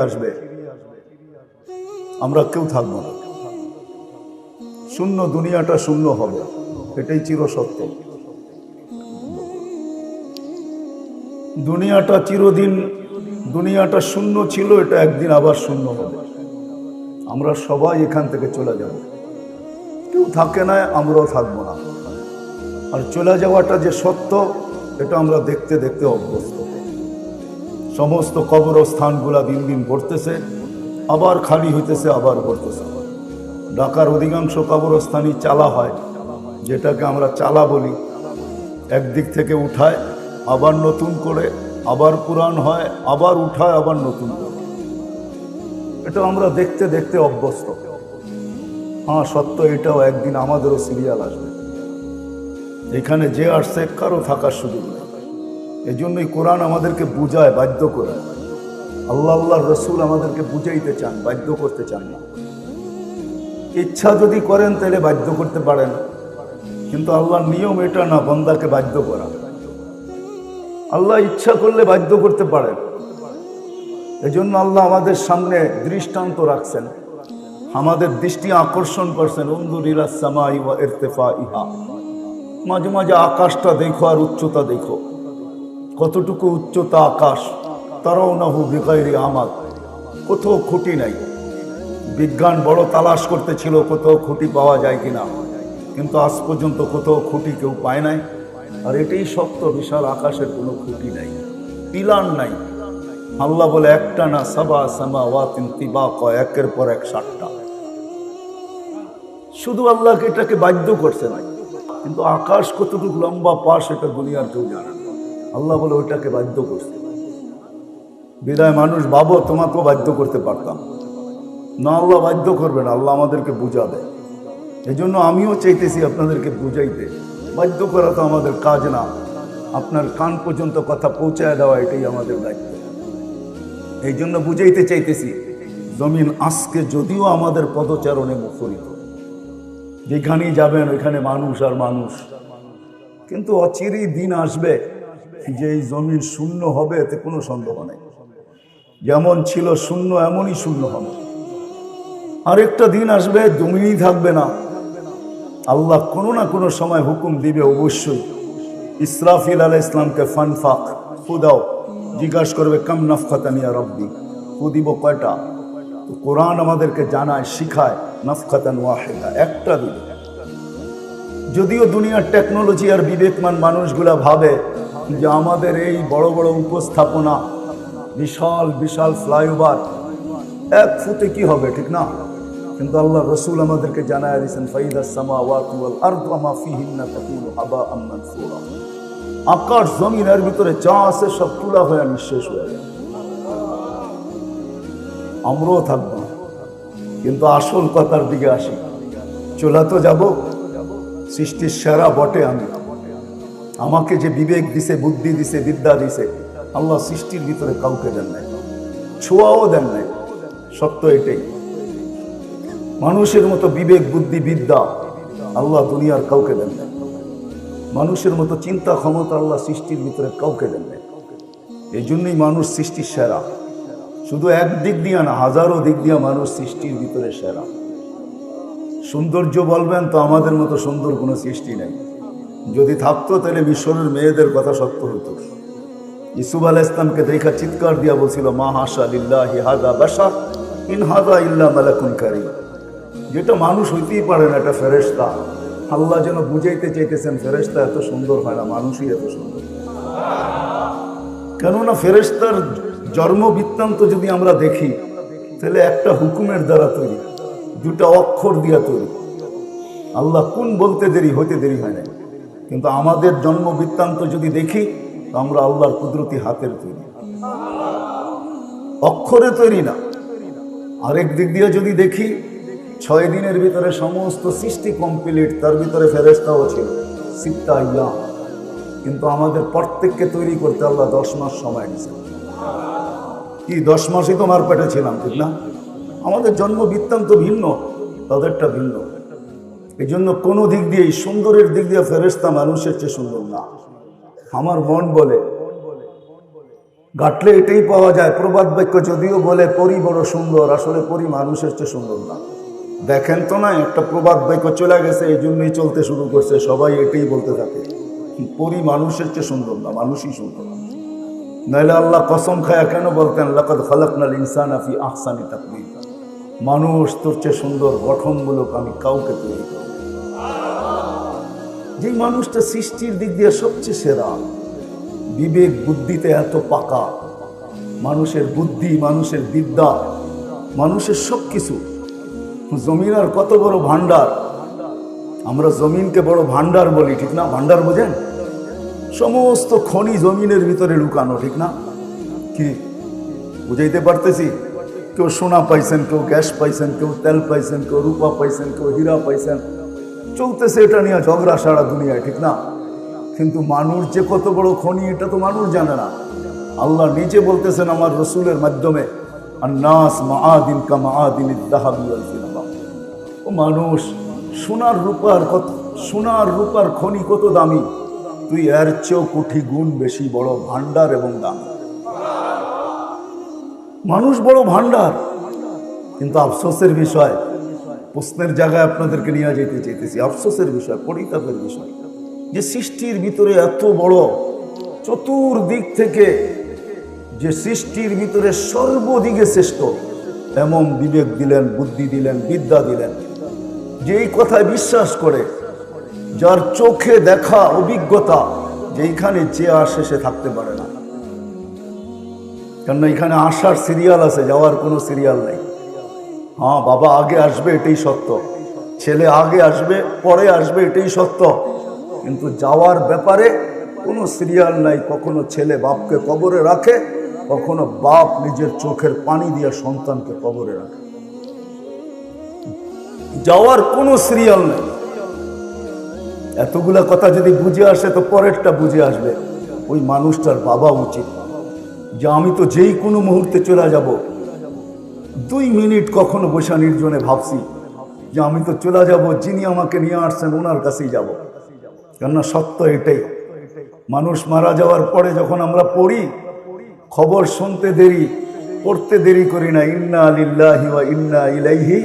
আসবে, আমরা কেউ থাকবো না, শূন্য, দুনিয়াটা শূন্য হবে, এটাই চিরসত্য। দুনিয়াটা চিরদিন, দুনিয়াটা শূন্য ছিল, এটা একদিন আবার শূন্য হবে। আমরা সবাই এখান থেকে চলে যাব, কেউ থাকে না, আমরাও থাকবো না। আর চলে যাওয়াটা যে সত্য, এটা আমরা দেখতে দেখতে অভ্যস্ত। সমস্ত কবরস্থানগুলা দিন দিন ভরতেছে, আবার খালি হইতেছে, আবার ভরতেছে। ঢাকার অধিকাংশ কবরস্থানই চালা হয়, যেটাকে আমরা চালা বলি। একদিক থেকে উঠায়, আবার নতুন করে, আবার পুরান হয়, আবার উঠায়, আবার নতুন করে। এটা আমরা দেখতে দেখতে অভ্যস্ত। হ্যাঁ, সত্য এটাও, একদিন আমাদেরও সিরিয়াল আসবে। এখানে যে আসছে কারো থাকার সুযোগ নেই। এই জন্যই কোরআন আমাদেরকে বুঝায়, বাধ্য করে। আল্লাহর রসুল আমাদেরকে বুঝাইতে চান, বাধ্য করতে চান না। ইচ্ছা যদি করেন তাহলে বাধ্য করতে পারেন, কিন্তু আল্লাহর নিয়ম এটা না বান্দাকে বাধ্য করা। আল্লাহ ইচ্ছা করলে বাধ্য করতে পারেন। এজন্য আল্লাহ আমাদের সামনে দৃষ্টান্ত রাখছেন, আমাদের দৃষ্টি আকর্ষণ করছেন। উনজুর ইলাস সামাই ওয়া ইরতিফাইহা, মাঝে মাঝে আকাশটা দেখো আর উচ্চতা দেখো, কতটুকু উচ্চতা আকাশ। তারাউনাহু বিগাইরি আমাদ, কোথাও খুঁটি নাই। বিজ্ঞান বড় তালাশ করতেছিল কোথাও খুঁটি পাওয়া যায় কিনা, কিন্তু আজ পর্যন্ত কোথাও খুঁটি কেউ পায় নাই। আর এটাই সত্য, বিশাল আকাশের কোনো খুঁটি নাই, পিলার নাই। আল্লাহ বলে একটা না, সাবা সামাওয়াতিন তিবাকা, একের পর এক 7টা। শুধু আল্লাহকে এটাকে বাধ্য করছে না, কিন্তু আকাশ কতটুকু লম্বা পাশ এটা দুনিয়ার কেউ জানে না। আল্লাহ বলে ওইটাকে বাধ্য করছে। বিদায় মানুষ ভাবো তোমাকেও বাধ্য করতে পারতাম না, আল্লাহ বাধ্য করবে না, আল্লাহ আমাদেরকে বুঝাবে। এই জন্য আমিও চাইতেছি আপনাদেরকে বুঝাইতে। বাধ্য করা তো আমাদের কাজ না, আপনার কান পর্যন্ত কথা পৌঁছায় দেওয়া এটাই আমাদের দায়িত্ব। এই জন্য বুঝাইতে চাইতেছি, জমিন আজকে যদিও আমাদের পদচারণে মুখরিত, যেখানেই যাবেন ওইখানে মানুষ আর মানুষ, কিন্তু অচিরেই দিন আসবে যে এই জমিন শূন্য হবে, এতে কোনো সন্দেহ নেই। যেমন ছিল শূন্য, এমনই শূন্য হবে। আরেকটা দিন আসবে জমিনই থাকবে না। আল্লাহ কোনো না কোনো সময় হুকুম দিবে অবশ্যই। ইসরাফিল আলাইহিস সালামকে ফানফাক, ফু দাও। জিজ্ঞাসা করবে কাম নাফখাতান ইয়া রব্বি, ফু দিব কয়টা? তো কোরআন আমাদেরকে জানায়, শিখায়, নাফখাতান ওয়াহিদা, একটা দিবে। যদিও দুনিয়ার টেকনোলজি আর বিবেকমান মানুষগুলা ভাবে যে আমাদের এই বড় বড় উপস্থাপনা, বিশাল বিশাল ফ্লাইওভার, এক ফুটে কি হবে, ঠিক না? কিন্তু আল্লাহ রসুল আমাদেরকে জানায় দিয়েছেন, ফাইদাস সামাওয়াতু ওয়াল আরদু ওয়া মা ফিহিন্না তাকুনু হাবাআম মানসুরা। আকাশ জমিনের ভিতরে যা আছে সব তুলা হয়ে নিঃশেষ হয়ে যাবে। আমরাও থাকবো, কিন্তু আসল কথার দিকে আসি। চলে তো যাব, সৃষ্টির সেরা বটে আমি। আমাকে যে বিবেক দিছে, বুদ্ধি দিছে, বিদ্যা দিছে, আল্লাহ সৃষ্টির ভিতরে কাউকে দেন নাই, ছোঁয়াও দেন নাই। সত্য এটাই। মানুষের মতো বিবেক, বুদ্ধি, বিদ্যা আল্লাহ দুনিয়ার কাউকে দেন নাই। মানুষের মতো চিন্তা ক্ষমতা আল্লাহ সৃষ্টির ভিতরে কাউকে দেন নাই। এই জন্যই মানুষ সৃষ্টির সেরা। শুধু এক দিক দিয়ে না, হাজারো দিক দিয়ে মানুষ সৃষ্টির ভিতরে সেরা। সৌন্দর্য বলবেন তো আমাদের মতো সুন্দর কোনো সৃষ্টি নেই। যদি থাকতো তাহলে মিশরের মেয়েদের কথা সত্য হতো। ইউসুফ আলাইহিস সালামকে দেখা চিৎকার দিয়া বলছিল, মা হাশা লিল্লাহি হাযা বাশার ইন হাযা ইল্লা মালাকুন কারীম। যেটা মানুষ হইতেই পারে না, এটা ফেরেশতা। আল্লাহ যেন বুঝাইতে চাইতেছেন, ফেরেশতা এত সুন্দর হয় না, মানুষই এত সুন্দর। কেননা ফেরেশতার জন্ম বৃত্তান্ত যদি আমরা দেখি, তাহলে একটা হুকুমের দ্বারা তৈরি, 2টা অক্ষর দিয়া তৈরি। আল্লাহ কোন বলতে দেরি, হইতে দেরি হয় না। কিন্তু আমাদের জন্ম বৃত্তান্ত যদি দেখি, আমরা আল্লাহর কুদরতি হাতের তৈরি, অক্ষরে তৈরি না। আরেক দিক দিয়ে যদি দেখি, 6 দিনের ভিতরে সমস্ত সৃষ্টি কমপ্লিট, তার ভিতরে ফেরেশতাও ছিল, 6 আইয়াম। কিন্তু আমাদের প্রত্যেককে তৈরি করতে আল্লাহ 10 মাস সময় নিয়েছে। কি 10 মাসই তোমার পেটে ছিলাম, ঠিক না? আমাদের জন্ম বৃত্তান্ত ভিন্ন, তাদেরটা ভিন্ন। এই জন্য কোনো দিক দিয়ে, সুন্দরের দিক দিয়ে ফেরেশতা মানুষের চেয়ে সুন্দর না। আমার মন বলে, ঘাটলে এটাই পাওয়া যায়। প্রবাদ বাক্য যদিও বলে পরি বড় সুন্দর, আসলে পরি মানুষের চেয়ে সুন্দর না। দেখেন তো না, একটা প্রবাদ বাক্য চলে গেছে, এই জন্যই চলতে শুরু করছে, সবাই এটাই বলতে থাকে, পরি মানুষের চেয়ে সুন্দর না, মানুষই সুন্দর। নাইলে আল্লাহ কসম খায়া কেন বলতেন লাকাদ খালাকনাল ইনসানা ফি আহসানি তাকওয়িম, মানুষ তোর চেয়ে সুন্দর গঠনমূলক আমি কাউকে তৈরি করি। যে মানুষটা সৃষ্টির দিক দিয়ে সবচেয়ে সেরা, বিবেক বুদ্ধিতে এত পাকা, মানুষের বুদ্ধি, মানুষের বিদ্যা, মানুষের সব কিছু। জমিন আর কত বড় ভান্ডার, আমরা জমিনকে বড় ভান্ডার বলি, ঠিক না? ভান্ডার বোঝেন? সমস্ত খনি জমিনের ভিতরে লুকানো, ঠিক না? কি বুঝাইতে পারতেছি? কেউ সোনা পাইছেন, কেউ গ্যাস পাইছেন, কেউ তেল পাইছেন, কেউ রূপা পাইছেন, কেউ হীরা পাইছেন, চলতেছে এটা নিয়ে ঝগড়া সারা দুনিয়ায়, ঠিক না? কিন্তু মানুষ যে কত বড় খনি এটা তো মানুষ জানে না। আল্লাহ নিজে বলতেছেন আমার রসুলের মাধ্যমে, আন্নাস মাআদিন কা মাআদিনিদ যাহাবি ওয়াল ফিদ্দা, ও মানুষ, সোনার রূপার খনি কত দামি, তুই এর চেয়েও কোটি গুণ বেশি বড় ভান্ডার এবং দামি। মানুষ বড় ভান্ডার। কিন্তু আফসোসের বিষয়, প্রশ্নের জায়গায় আপনাদেরকে নিয়ে যেতে চাইতেছি, আফসোসের বিষয়, পরিতাপের বিষয়, যে সৃষ্টির ভিতরে এত বড়, চতুর্দিক থেকে যে সৃষ্টির ভিতরে সর্বদিকে শ্রেষ্ঠ, এমন বিবেক দিলেন, বুদ্ধি দিলেন, বিদ্যা দিলেন, যে এই কথায় বিশ্বাস করে, যার চোখে দেখা অভিজ্ঞতা, যেইখানে যে আসে সে থাকতে পারে না। কেননা এখানে আসার সিরিয়াল আছে, যাওয়ার কোনো সিরিয়াল নেই। হ্যাঁ, বাবা আগে আসবে এটাই সত্য, ছেলে আগে আসবে পরে আসবে এটাই সত্য, কিন্তু যাওয়ার ব্যাপারে কোনো সিরিয়াল নাই। কখনো ছেলে বাপকে কবরে রাখে, কখনো বাপ নিজের চোখের পানি দিয়ে সন্তানকে কবরে রাখে। যাওয়ার কোনো সিরিয়াল নেই। এতগুলা কথা যদি বুঝে আসে তো পরেরটা বুঝে আসবে। ওই মানুষটার বাবা উচিত যে আমি তো যেই কোনো মুহূর্তে চলে যাব। 2 মিনিট কখনো বসা নির্জনে ভাবছি যে আমি তো চলে যাব, যিনি আমাকে নিয়ে আসছেন ওনার কাছেই যাব। কেননা সত্য এটাই, মানুষ মারা যাওয়ার পরে যখন আমরা পড়ি, খবর শুনতে দেরি, পড়তে দেরি করি না, ইন্না লিল্লাহি ওয়া ইন্না ইলাইহি